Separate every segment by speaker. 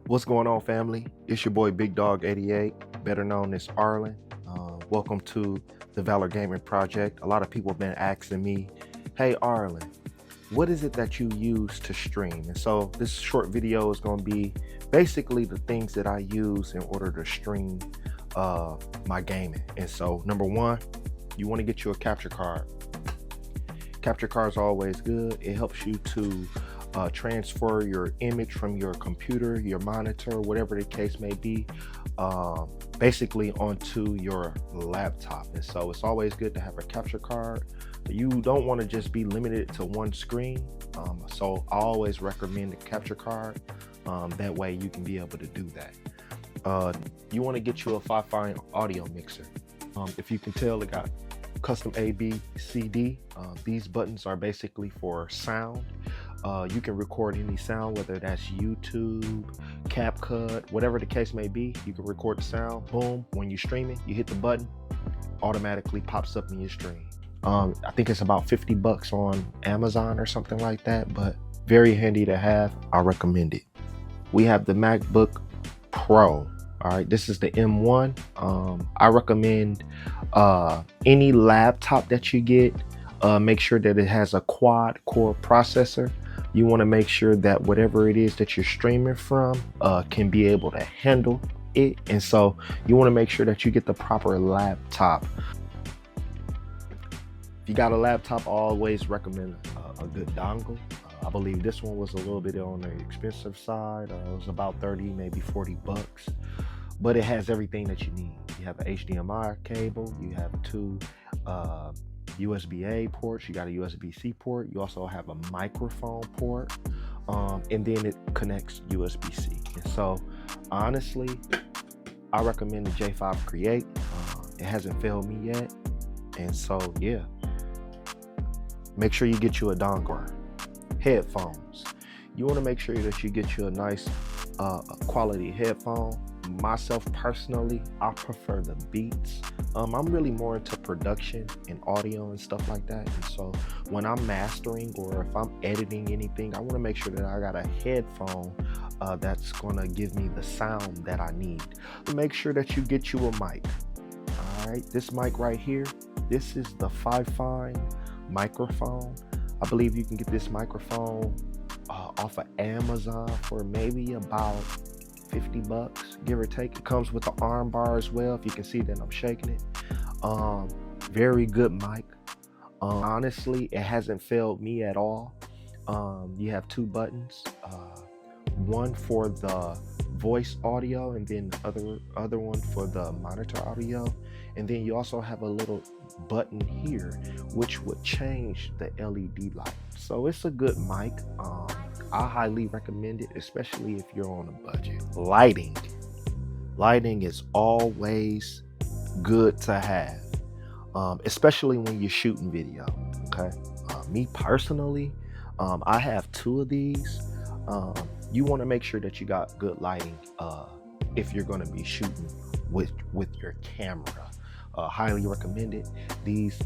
Speaker 1: What's going on, family? It's your boy Big Dog 88, better known as Arlen. Welcome to the Valor Gaming Project. A lot of people have been asking me, hey Arlen, what is it that you use to stream? And so this short video is going to be basically the things that I use in order to stream my gaming. And so number one, you want to get you a capture card. Capture cards are always good. It helps you to transfer your image from your computer, your monitor, whatever the case may be, basically onto your laptop. And so it's always good to have a capture card. You don't want to just be limited to one screen. So I always recommend a capture card. That way you can be able to do that. You want to get you a Fifine audio mixer. If you can tell, it got custom A, B, C, D. These buttons are basically for sound. You can record any sound, whether that's YouTube, CapCut, whatever the case may be. You can record the sound. Boom, when you're streaming, you hit the button, automatically pops up in your stream. I think it's about 50 bucks on Amazon or something like that, but very handy to have. I recommend it. We have the MacBook Pro. All right, this is the M1. I recommend any laptop that you get, make sure that it has a quad core processor. You want to make sure that whatever it is that you're streaming from can be able to handle it. And so you want to make sure that you get the proper laptop. If you got a laptop, I always recommend a good dongle. I believe this one was a little bit on the expensive side. It was about 30, maybe 40 bucks, but it has everything that you need. You have an HDMI cable, you have two USB-A ports, you got a USB-C port, you also have a microphone port, and then it connects USB-C. And so honestly, I recommend the J5 Create. It hasn't failed me yet. And so yeah, make sure you get you a dongle. Headphones, you want to make sure that you get you a nice quality headphone. Myself personally, I prefer the Beats. I'm really more into production and audio and stuff like that. And so when I'm mastering or if I'm editing anything, I want to make sure that I got a headphone that's going to give me the sound that I need. Make sure that you get you a mic. All right, this mic right here, this is the Fifine microphone. I believe you can get this microphone off of Amazon for maybe about 50 bucks, give or take. It comes with the arm bar as well. If you can see that I'm shaking it. Very good mic. Honestly, it hasn't failed me at all. You have two buttons, one for the voice audio and then the other one for the monitor audio. And then you also have a little button here which would change the LED light. So it's a good mic. I highly recommend it, especially if you're on a budget. Lighting is always good to have, especially when you're shooting video. Okay, me personally, I have two of these. You want to make sure that you got good lighting if you're going to be shooting with your camera. Highly recommend it. These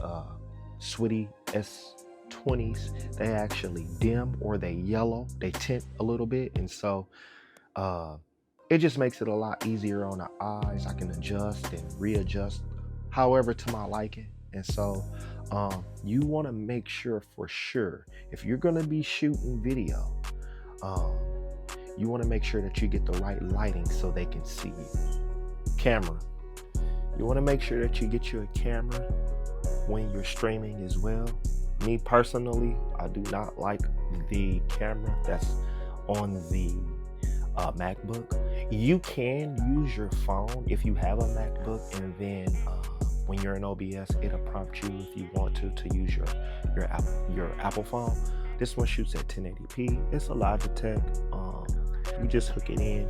Speaker 1: Sweetie S20s, they actually dim or they yellow, they tint a little bit, and so it just makes it a lot easier on the eyes. I can adjust and readjust however to my liking. And so you want to make sure for sure, if you're going to be shooting video, you want to make sure that you get the right lighting so they can see you. Camera, you want to make sure that you get you a camera when you're streaming as well. Me personally, I do not like the camera that's on the MacBook. You can use your phone if you have a MacBook, and then when you're in OBS, it'll prompt you if you want to use your Apple phone. This one shoots at 1080p. It's a Logitech. You just hook it in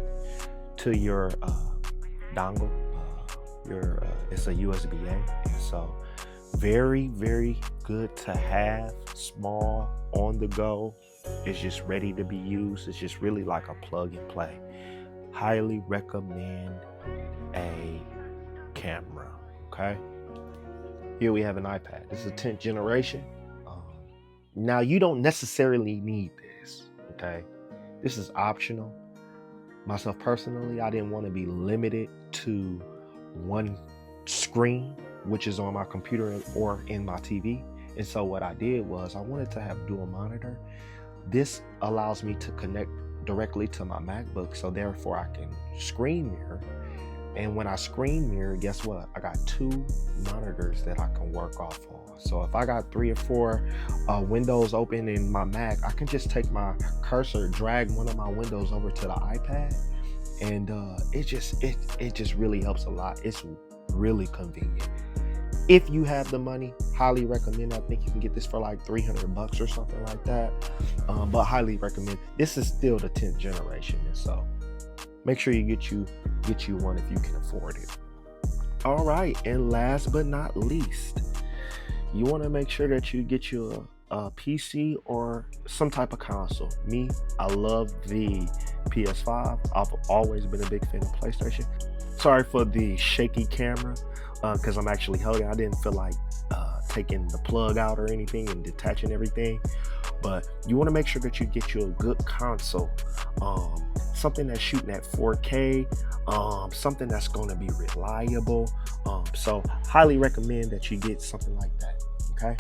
Speaker 1: to your dongle. It's a USB-A, and so very, very good to have. Small, on the go. It's just ready to be used. It's just really like a plug and play. Highly recommend a camera. Okay, here we have an iPad. This is a 10th generation. Now you don't necessarily need this. Okay, this is optional. Myself personally, I didn't want to be limited to one screen, which is on my computer or in my TV. And so what I did was I wanted to have dual monitor. This allows me to connect directly to my MacBook, so therefore I can screen mirror. And when I screen mirror, guess what? I got 2 monitors that I can work off on. So if I got 3 or 4 windows open in my Mac, I can just take my cursor, drag one of my windows over to the iPad, and it just really helps a lot. It's really convenient. If you have the money, highly recommend. I think you can get this for like $300 or something like that. But highly recommend. This is still the 10th generation, and so make sure you get you one if you can afford it. All right, and last but not least, you want to make sure that you get you a PC or some type of console. Me, I love the PS5. I've always been a big fan of PlayStation. Sorry for the shaky camera, because I'm actually holding. I didn't feel like taking the plug out or anything and detaching everything. But you want to make sure that you get you a good console, something that's shooting at 4K, something that's going to be reliable. So highly recommend that you get something like that. Okay.